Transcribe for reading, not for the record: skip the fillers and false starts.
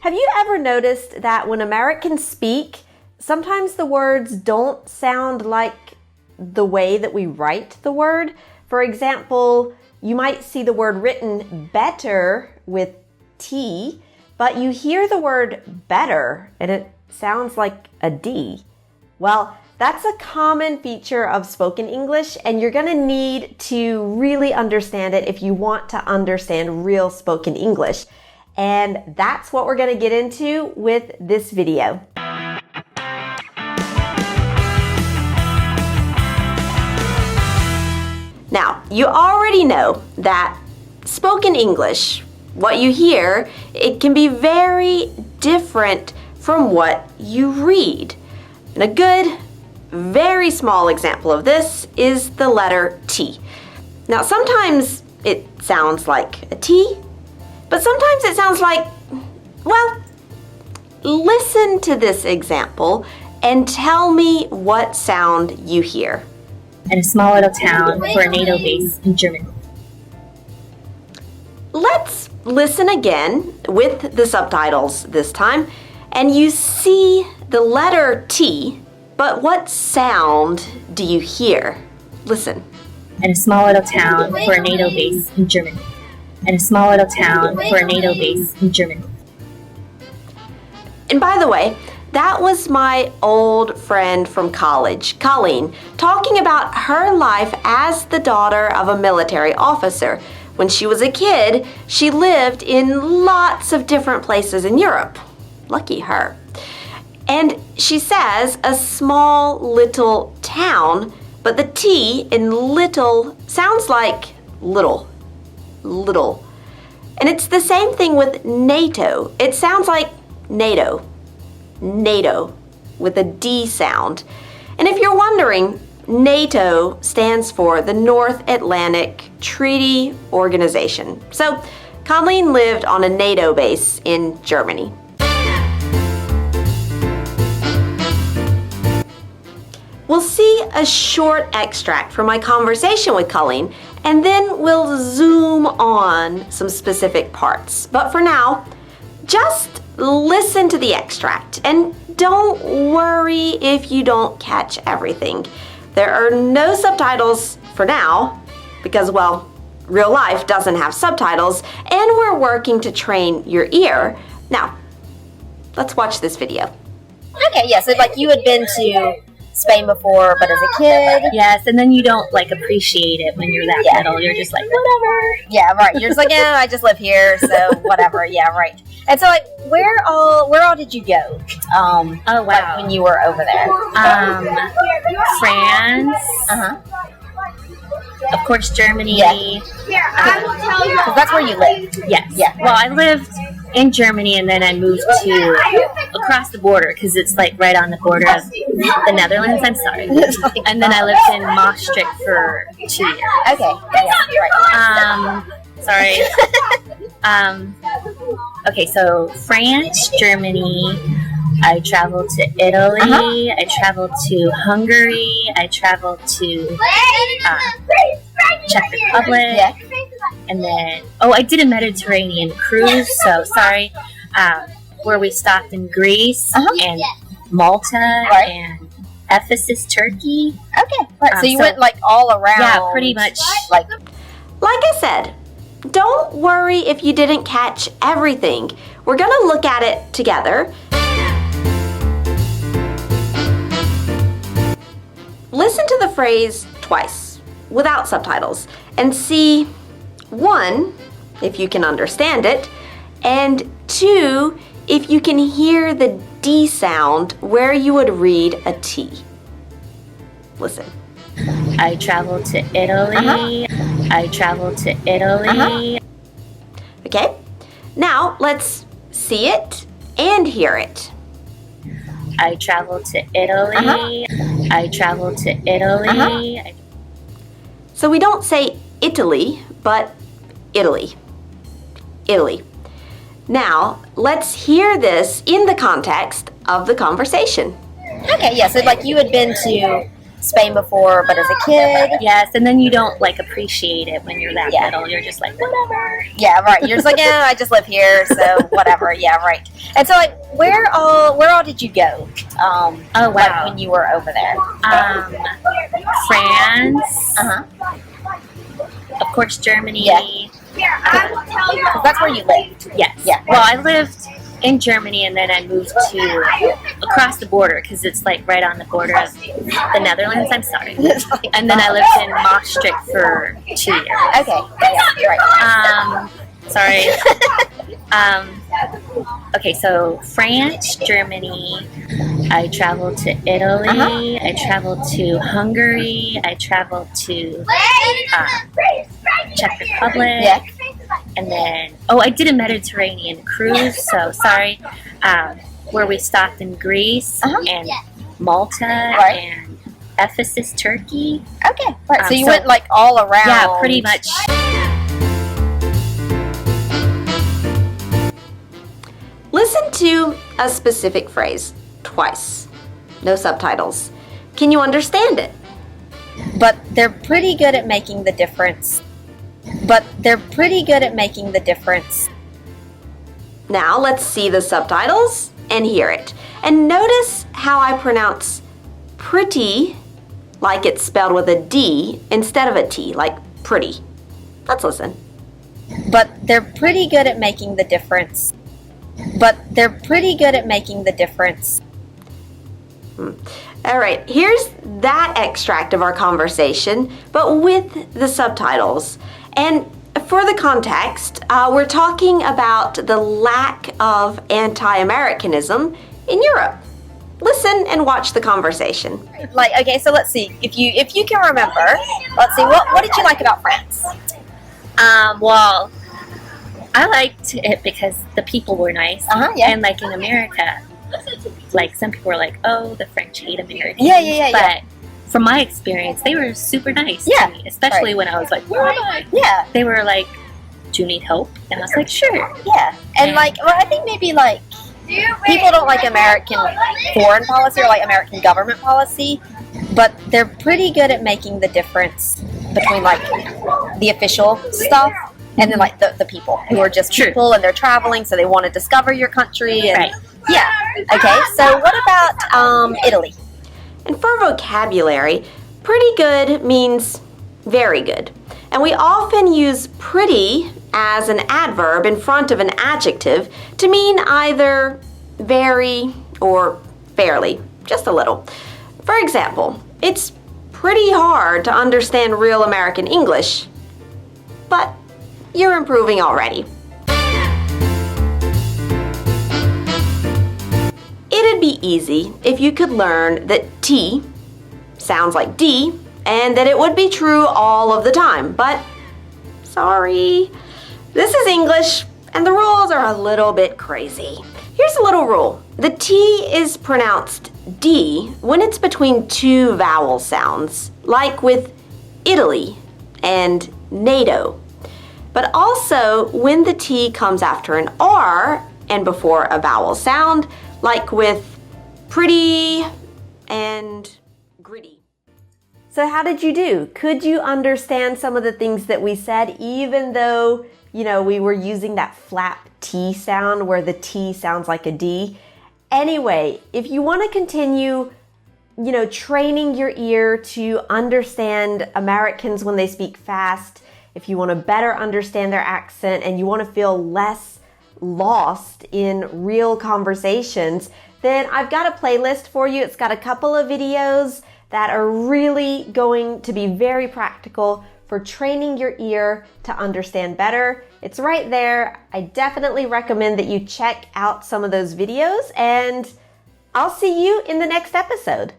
Have you ever noticed that when Americans speak, sometimes the words don't sound like the way that we write the word? For example, you might see the word written better with T, but you hear the word better and it sounds like a D. Well, that's a common feature of spoken English, and you're going to need to really understand it if you want to understand real spoken English. And that's what we're going to get into with this video. Now, you already know that spoken English, what you hear, it can be very different from what you read. And a good, very small example of this is the letter T. Now, sometimes it sounds like a T, but sometimes it sounds like, well, listen to this example and tell me what sound you hear. In a small little town for a NATO base in Germany. Let's listen again with the subtitles this time, and you see the letter T, but what sound do you hear? Listen. In a small little town for a NATO base in Germany. In a small little town for a NATO base in Germany. And by the way, that was my old friend from college, Colleen, talking about her life as the daughter of a military officer. When she was a kid, she lived in lots of different places in Europe. Lucky her. And she says a small little town, but the T in little sounds like little. Little. And it's the same thing with NATO. It sounds like NATO. NATO with a D sound. And if you're wondering, NATO stands for the North Atlantic Treaty Organization. So Colleen lived on a NATO base in Germany. We'll see a short extract from my conversation with Colleen, and then we'll zoom on some specific parts. But for now, just listen to the extract and don't worry if you don't catch everything. There are no subtitles for now because, well, real life doesn't have subtitles, and we're working to train your ear. Now, let's watch this video. Okay, yeah, so like you had been to Spain before, but as a kid. Yes, and then you don't like appreciate it when you're that little. You're just like, whatever. Yeah, right. You're just like, yeah, I just live here, so whatever. Yeah, right. And so, like, where all did you go? Oh wow. Like, when you were over there. France. Of course, Germany. Yeah. Because that's where you live. Yes. Yeah. Well, I lived in Germany, and then I moved to across the border because it's like right on the border of the Netherlands. I'm sorry. And then I lived in Maastricht for 2 years. Okay. Yeah, Sorry. Okay, so France, Germany. I traveled to Italy. I traveled to Hungary. I traveled to Czech Republic. Yeah. And then, I did a Mediterranean cruise. So sorry, where we stopped in Greece and Malta and Ephesus, Turkey. Okay. Right. So you went like all around. Yeah, pretty much. Like I said, don't worry if you didn't catch everything. We're going to look at it together. Listen to the phrase twice without subtitles and see, 1, if you can understand it, and 2, if you can hear the D sound where you would read a T. Listen. I traveled to Italy. I traveled to Italy. Okay, now let's see it and hear it. I traveled to Italy. I traveled to Italy. So we don't say Italy, but Italy. Italy. Now, let's hear this in the context of the conversation. Okay, yeah, so like you had been to Spain before, but as a kid. Yes, and then you don't like appreciate it when you're that Yeah. little. You're just like, whatever. Yeah, right. You're just like, yeah, I just live here, so whatever. Yeah, right. And so, like, where all did you go? Oh, Like wow. when you were over there. France. Of course, Germany. Yeah. 'Cause that's where you lived. Yes. Yeah. Well, I lived in Germany, and then I moved to across the border because it's like right on the border of the Netherlands. I'm sorry. And then I lived in Maastricht for 2 years. Okay. Yeah, right. Sorry. Okay, so France, Germany. I traveled to Italy. I traveled to Hungary. I traveled to Czech Republic. Yeah. And then, I did a Mediterranean cruise. So sorry, where we stopped in Greece and Malta and Ephesus, Turkey. Okay. Right. So you so- went like all around. Yeah, pretty much. Listen to a specific phrase twice. No subtitles. Can you understand it? But they're pretty good at making the difference. Now let's see the subtitles and hear it. And notice how I pronounce pretty like it's spelled with a D instead of a T, like pretty. Let's listen. But they're pretty good at making the difference. All right, here's that extract of our conversation, but with the subtitles. And for the context, we're talking about the lack of anti-Americanism in Europe. Listen and watch the conversation. Like, okay, so let's see. If you can remember, let's see. What did you like about France? Well, I liked it because the people were nice. Yeah. And like in America, like some people were like, oh, the French hate Americans. Yeah. But from my experience, they were super nice Yeah, to me, especially when I was like, where am I? Yeah. They were like, do you need help? And I was like, sure. Yeah. And like, well, I think maybe like people don't like American foreign policy or like American government policy, but they're pretty good at making the difference between like the official stuff and then like the people who are just True. people and they're traveling, so they want to discover your country. And, Right. Yeah. Okay. So what about Italy? And for vocabulary, pretty good means very good. And we often use pretty as an adverb in front of an adjective to mean either very or fairly, just a little. For example, it's pretty hard to understand real American English, but you're improving already. It'd be easy if you could learn that T sounds like D and that it would be true all of the time, but sorry. This is English and the rules are a little bit crazy. Here's a little rule. The T is pronounced D when it's between two vowel sounds, like with Italy and NATO. But also when the T comes after an R and before a vowel sound, like with pretty and gritty. So how did you do? Could you understand some of the things that we said, even though, we were using that flap T sound where the T sounds like a D? Anyway, if you want to continue, training your ear to understand Americans when they speak fast, if you want to better understand their accent and you want to feel less lost in real conversations, then I've got a playlist for you. It's got a couple of videos that are really going to be very practical for training your ear to understand better. It's right there. I definitely recommend that you check out some of those videos, and I'll see you in the next episode.